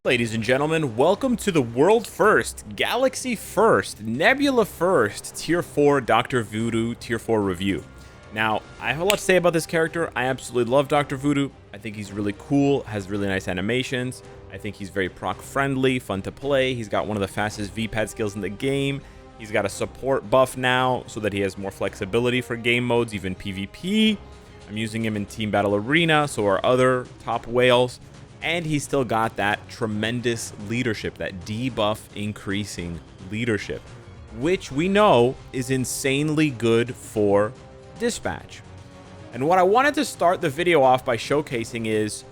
Ladies and gentlemen, welcome to the world first, galaxy first, nebula first, tier 4 Dr. Voodoo tier 4 review. Now, I have a lot to say about this character. I absolutely love Dr. Voodoo. I think he's really cool, has really nice animations. I think he's very proc friendly, fun to play. He's got one of the fastest V-pad skills in the game. He's got a support buff now so that he has more flexibility for game modes, even PvP. I'm using him in Team Battle Arena, so are other top whales. And he's still got that tremendous leadership, that debuff increasing leadership, which we know is insanely good for dispatch. And what I wanted to start the video off by showcasing is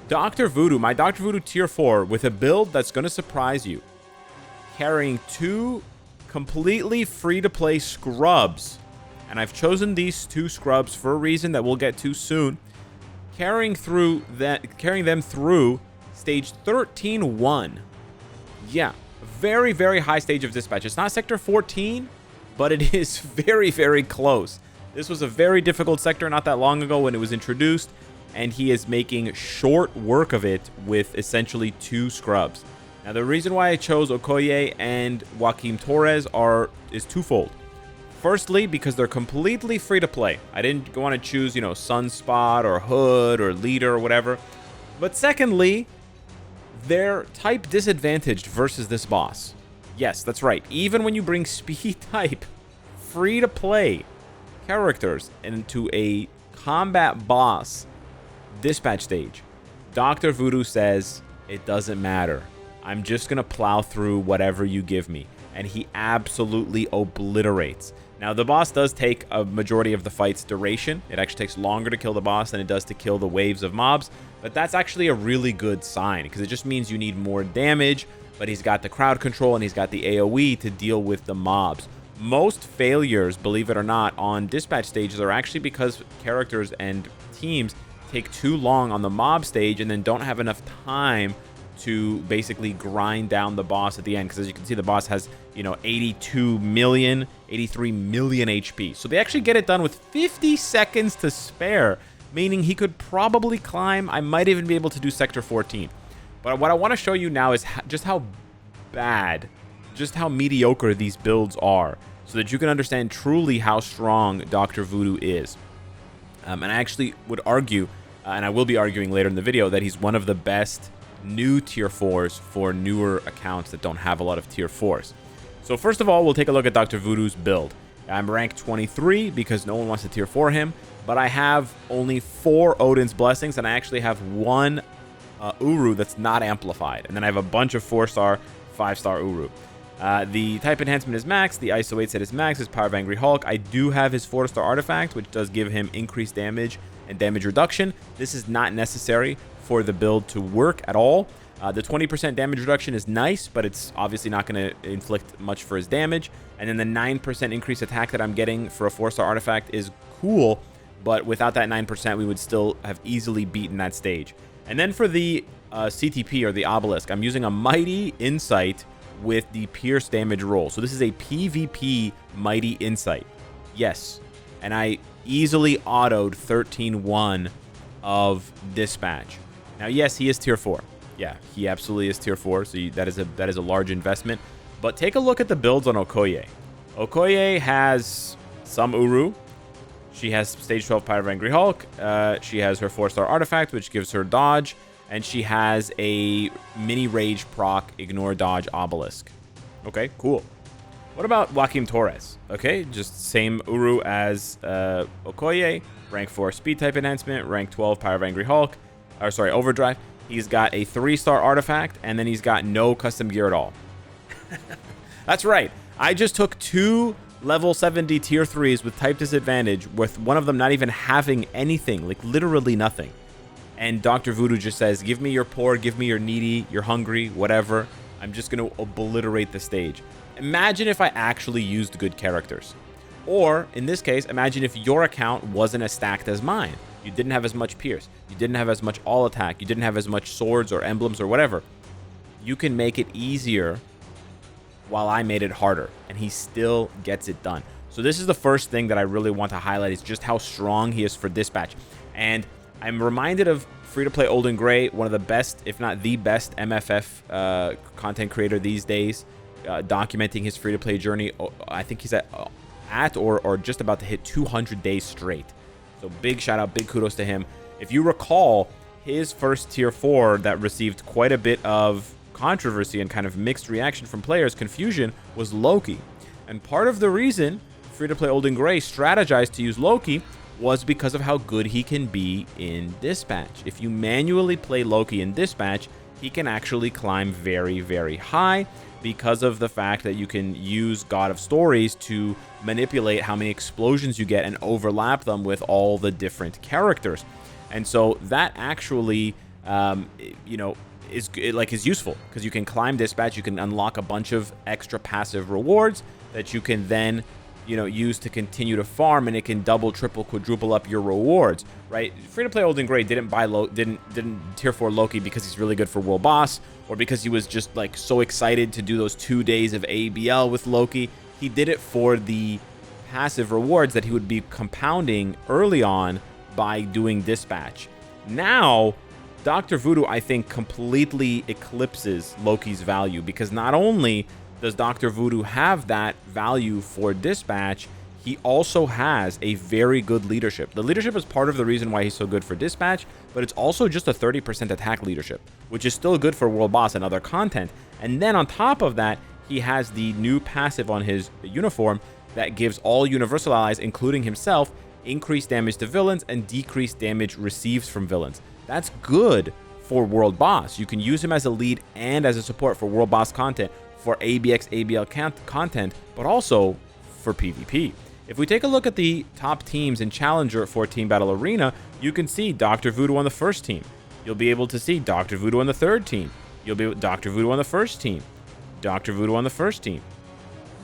Dr. Voodoo, my Dr. Voodoo tier 4, with a build that's going to surprise you. Carrying two completely free-to-play scrubs. And I've chosen these two scrubs for a reason that we'll get to soon. Carrying them through stage 13-1. Yeah, very, very high stage of dispatch. It's not sector 14, but it is very, very close. This was a very difficult sector not that long ago when it was introduced, and he is making short work of it with essentially two scrubs. Now, the reason why I chose Okoye and Joaquim Torres is twofold. Firstly, because they're completely free to play. I didn't want to choose, Sunspot or Hood or Leader or whatever. But secondly, they're type disadvantaged versus this boss. Yes, that's right. Even when you bring speed type free to play characters into a combat boss dispatch stage, Dr. Voodoo says it doesn't matter. I'm just going to plow through whatever you give me. And he absolutely obliterates. Now, the boss does take a majority of the fight's duration. It actually takes longer to kill the boss than it does to kill the waves of mobs. But that's actually a really good sign because it just means you need more damage. But he's got the crowd control and he's got the AoE to deal with the mobs. Most failures, believe it or not, on dispatch stages are actually because characters and teams take too long on the mob stage and then don't have enough time to basically grind down the boss at the end, because as you can see, the boss has 83 million HP, so they actually get it done with 50 seconds to spare, meaning he could probably climb. I might even be able to do sector 14. But what I want to show you now is just how mediocre these builds are, so that you can understand truly how strong Dr. Voodoo is. And I actually would argue, and I will be arguing later in the video, that he's one of the best new tier 4s for newer accounts that don't have a lot of tier 4s. So first of all, we'll take a look at Dr. Voodoo's build. I'm ranked 23 because no one wants to tier 4 him, but I have only 4 Odin's Blessings, and I actually have 1 Uru that's not amplified, and then I have a bunch of 4-star, 5-star Uru. The type enhancement is max, the ISO 8 set is max, his Power of Angry Hulk. I do have his 4-star artifact, which does give him increased damage and damage reduction. This is not necessary for the build to work at all. The 20% damage reduction is nice, but it's obviously not going to inflict much for his damage. And then the 9% increased attack that I'm getting for a 4-star artifact is cool, but without that 9%, we would still have easily beaten that stage. And then for the CTP, or the obelisk, I'm using a Mighty Insight with the Pierce damage roll. So this is a PvP Mighty Insight. Yes, and I easily autoed 13-1 of dispatch. Now, yes, he is tier 4. Yeah, he absolutely is tier 4, so that is a large investment. But take a look at the builds on Okoye. Okoye has some Uru. She has stage 12 Power of Angry Hulk. She has her 4-star artifact, which gives her dodge. And she has a mini rage proc, ignore dodge obelisk. Okay, cool. What about Joaquim Torres? Okay, just same Uru as Okoye. Rank 4 speed type enhancement. Rank 12 Power of Angry Hulk. Or sorry, overdrive. He's got a 3-star artifact, and then he's got no custom gear at all. That's right. I just took 2 level 70 tier 3s with type disadvantage, with one of them not even having anything, like literally nothing. And Dr. Voodoo just says, give me your poor, give me your needy, you're hungry, whatever. I'm just going to obliterate the stage. Imagine if I actually used good characters. Or, in this case, imagine if your account wasn't as stacked as mine. You didn't have as much Pierce. You didn't have as much all attack. You didn't have as much swords or emblems or whatever. You can make it easier while I made it harder, and he still gets it done. So this is the first thing that I really want to highlight, is just how strong he is for dispatch. And I'm reminded of free-to-play Olden Gray, one of the best, if not the best, MFF content creator these days, documenting his free-to-play journey. I think he's at or just about to hit 200 days straight. So big shout out, big kudos to him. If you recall, his first tier 4 that received quite a bit of controversy and kind of mixed reaction from players, confusion, was Loki. And part of the reason free-to-play Olden Gray strategized to use Loki was because of how good he can be in Dispatch. If you manually play Loki in Dispatch, he can actually climb very, very high because of the fact that you can use God of Stories to manipulate how many explosions you get and overlap them with all the different characters. And so that actually, is useful because you can climb Dispatch, you can unlock a bunch of extra passive rewards that you can then use to continue to farm, and it can double, triple, quadruple up your rewards, right? Free-to-play Olden Gray didn't buy didn't tier 4 Loki because he's really good for World Boss, or because he was just like so excited to do those 2 days of ABL with Loki. He did it for the passive rewards that he would be compounding early on by doing Dispatch. Now, Dr. Voodoo, I think, completely eclipses Loki's value, because not only does Dr. Voodoo have that value for Dispatch, he also has a very good leadership. The leadership is part of the reason why he's so good for Dispatch, but it's also just a 30% attack leadership, which is still good for World Boss and other content. And then on top of that, he has the new passive on his uniform that gives all universal allies, including himself, increased damage to villains and decreased damage received from villains. That's good for World Boss. You can use him as a lead and as a support for World Boss content, for ABX, ABL content, but also for PvP. If we take a look at the top teams in Challenger for Team Battle Arena, you can see Dr. Voodoo on the first team. You'll be able to see Dr. Voodoo on the third team. You'll be Dr. Voodoo on the first team. Dr. Voodoo on the first team.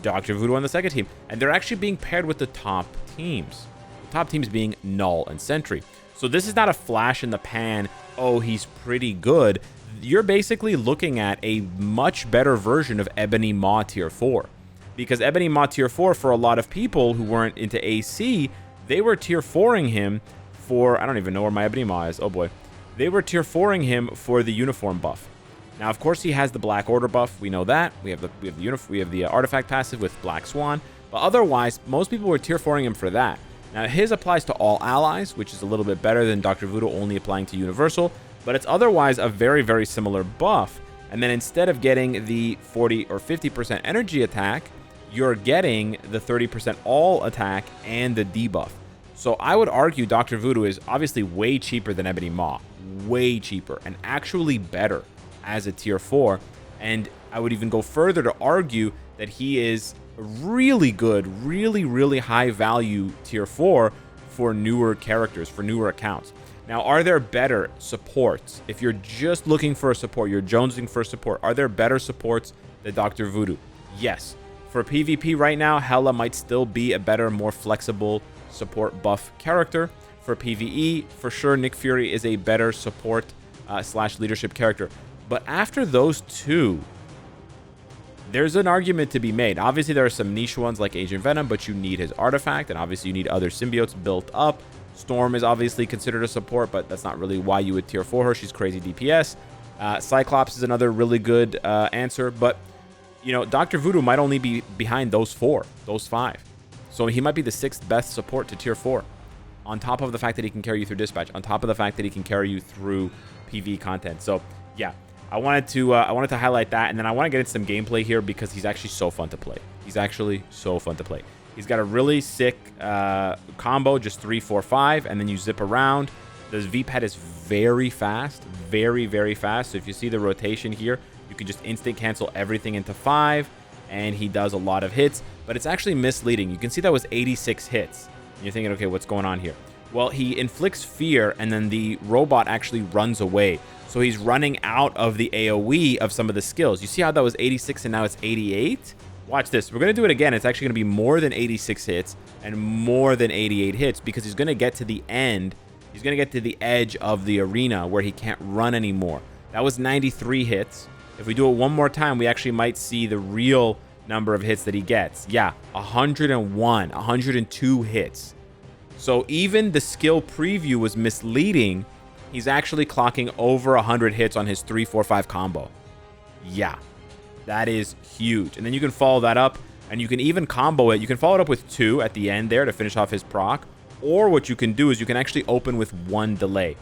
Dr. Voodoo on the second team. And they're actually being paired with the top teams. The top teams being Null and Sentry. So this is not a flash in the pan, oh, he's pretty good. You're basically looking at a much better version of Ebony Maw tier 4. Because Ebony Maw tier 4, for a lot of people who weren't into AC, they were tier 4ing him for, I don't even know where my Ebony Maw is, oh boy. They were tier 4ing him for the uniform buff. Now, of course, he has the Black Order buff, we know that. We have the artifact passive with Black Swan. But otherwise, most people were tier 4ing him for that. Now, his applies to all allies, which is a little bit better than Dr. Voodoo only applying to Universal, but it's otherwise a very, very similar buff. And then instead of getting the 40 or 50% energy attack, you're getting the 30% all attack and the debuff. So I would argue Dr. Voodoo is obviously way cheaper than Ebony Maw, way cheaper, and actually better as a tier 4. And I would even go further to argue that he is really good, really high value tier 4 for newer characters, for newer accounts. Now, are there better supports? If you're just looking for a support, you're jonesing for a support, are there better supports than Dr. Voodoo? Yes. For PvP right now, Hela might still be a better, more flexible support buff character. For PvE, for sure, Nick Fury is a better support slash leadership character. But after those two, there's an argument to be made. Obviously, there are some niche ones like Agent Venom, but you need his artifact, and obviously you need other symbiotes built up. Storm is obviously considered a support, but that's not really why you would tier 4 her. She's crazy DPS. Cyclops is another really good answer, but Dr. Voodoo might only be behind those 5. So he might be the 6th best support to tier 4, on top of the fact that he can carry you through Dispatch, on top of the fact that he can carry you through PV content. So yeah, I wanted to highlight that, and then I want to get into some gameplay here because he's actually so fun to play. He's actually so fun to play. He's got a really sick combo, just 3, 4, 5, and then you zip around. This V-pad is very fast, very fast. So if you see the rotation here, you can just instant cancel everything into 5, and he does a lot of hits, but it's actually misleading. You can see that was 86 hits. And you're thinking, okay, what's going on here? Well, he inflicts fear, and then the robot actually runs away. So he's running out of the AoE of some of the skills. You see how that was 86 and now it's 88? Watch this. We're going to do it again. It's actually going to be more than 86 hits and more than 88 hits because he's going to get to the end. He's going to get to the edge of the arena where he can't run anymore. That was 93 hits. If we do it one more time, we actually might see the real number of hits that he gets. Yeah, 101, 102 hits. So even the skill preview was misleading. He's actually clocking over 100 hits on his 3-4-5 combo. Yeah, that is huge. And then you can follow that up, and you can even combo it. You can follow it up with 2 at the end there to finish off his proc. Or what you can do is you can actually open with 1 delay.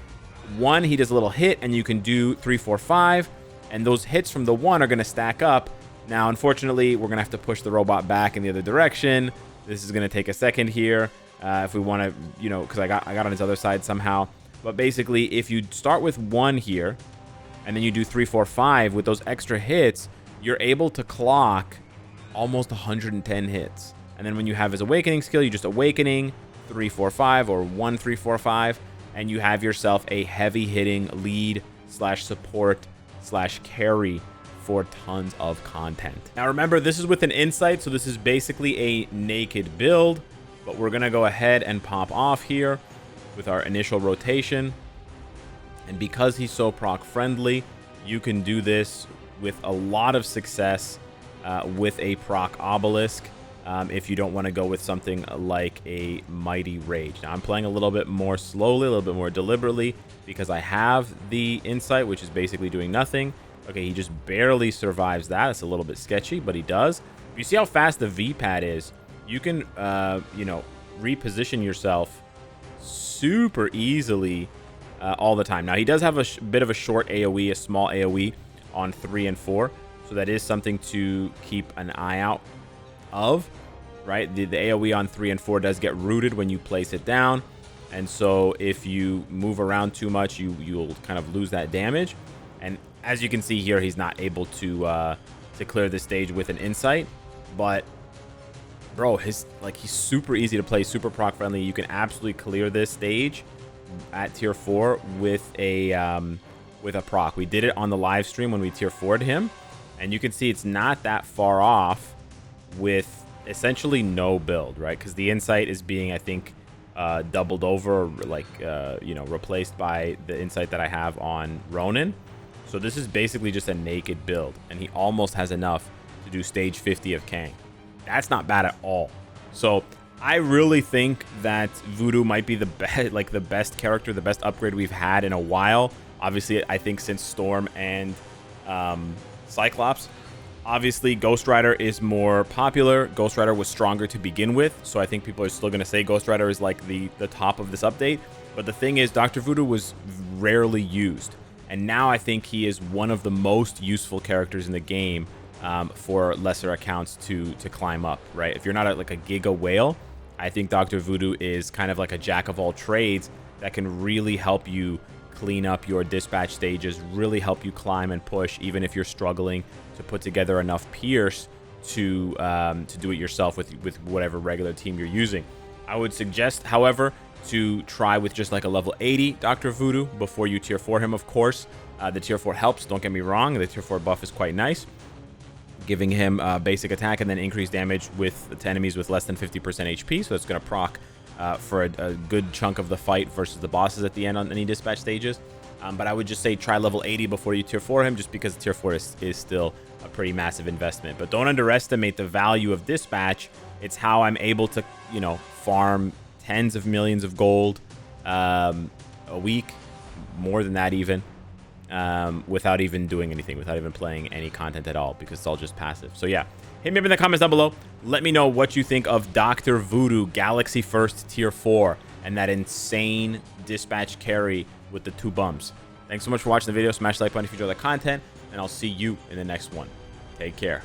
1, he does a little hit, and you can do 3-4-5. And those hits from the 1 are going to stack up. Now, unfortunately, we're going to have to push the robot back in the other direction. This is going to take a second here if we want to, you know, because I got on his other side somehow. But basically, if you start with 1 here, and then you do 3-4-5 with those extra hits, you're able to clock almost 110 hits. And then when you have his awakening skill, you just awakening 3-4-5 or 1-3-4-5, and you have yourself a heavy hitting lead / support / carry for tons of content. Now remember, this is with an insight, so this is basically a naked build, but we're gonna go ahead and pop off here with our initial rotation. And because he's so proc friendly, you can do this with a lot of success with a proc obelisk if you don't want to go with something like a mighty rage. Now I'm playing a little bit more slowly, a little bit more deliberately, because I have the insight, which is basically doing nothing. Okay, he just barely survives that. It's a little bit sketchy, but he does. You see how fast the V-pad is? You can, you know, reposition yourself super easily all the time. Now, he does have a bit of a short AoE, a small AoE on 3 and 4. So that is something to keep an eye out of, right? The AoE on 3 and 4 does get rooted when you place it down. And so if you move around too much, you'll kind of lose that damage. And as you can see here, he's not able to clear the stage with an insight. But bro, he's super easy to play, super proc friendly. You can absolutely clear this stage at tier 4 with a proc. We did it on the live stream when we tier 4'd him, and you can see it's not that far off with essentially no build, right? Because the insight is being, I think, doubled over, like you know, replaced by the insight that I have on Ronin. So this is basically just a naked build, and he almost has enough to do stage 50 of Kang. That's not bad at all. So I really think that Voodoo might be the best, like the best character, the best upgrade we've had in a while. Obviously, I think since Storm and Cyclops. Obviously, Ghost Rider is more popular. Ghost Rider was stronger to begin with, so I think people are still going to say Ghost Rider is like the top of this update. But the thing is, Dr. Voodoo was rarely used, and now I think he is one of the most useful characters in the game for lesser accounts to climb up, right? If you're not like a Giga Whale, I think Dr. Voodoo is kind of like a jack of all trades that can really help you clean up your dispatch stages, really help you climb and push, even if you're struggling to put together enough Pierce to do it yourself with whatever regular team you're using. I would suggest, however, to try with just like a level 80 Dr. Voodoo before you tier 4 him, of course. The tier 4 helps, don't get me wrong. The tier 4 buff is quite nice, giving him basic attack and then increased damage to enemies with less than 50% HP. So that's going to proc for a good chunk of the fight versus the bosses at the end on any dispatch stages. But I would just say try level 80 before you tier 4 him, just because tier 4 is still a pretty massive investment. But don't underestimate the value of dispatch. It's how I'm able to, you know, farm tens of millions of gold a week, more than that even, without even doing anything, without even playing any content at all, because it's all just passive. So yeah, hit me up in the comments down below. Let me know what you think of Dr. Voodoo Galaxy First Tier 4 and that insane dispatch carry with the 2 bums. Thanks so much for watching the video. Smash the like button if you enjoyed the content, and I'll see you in the next one. Take care.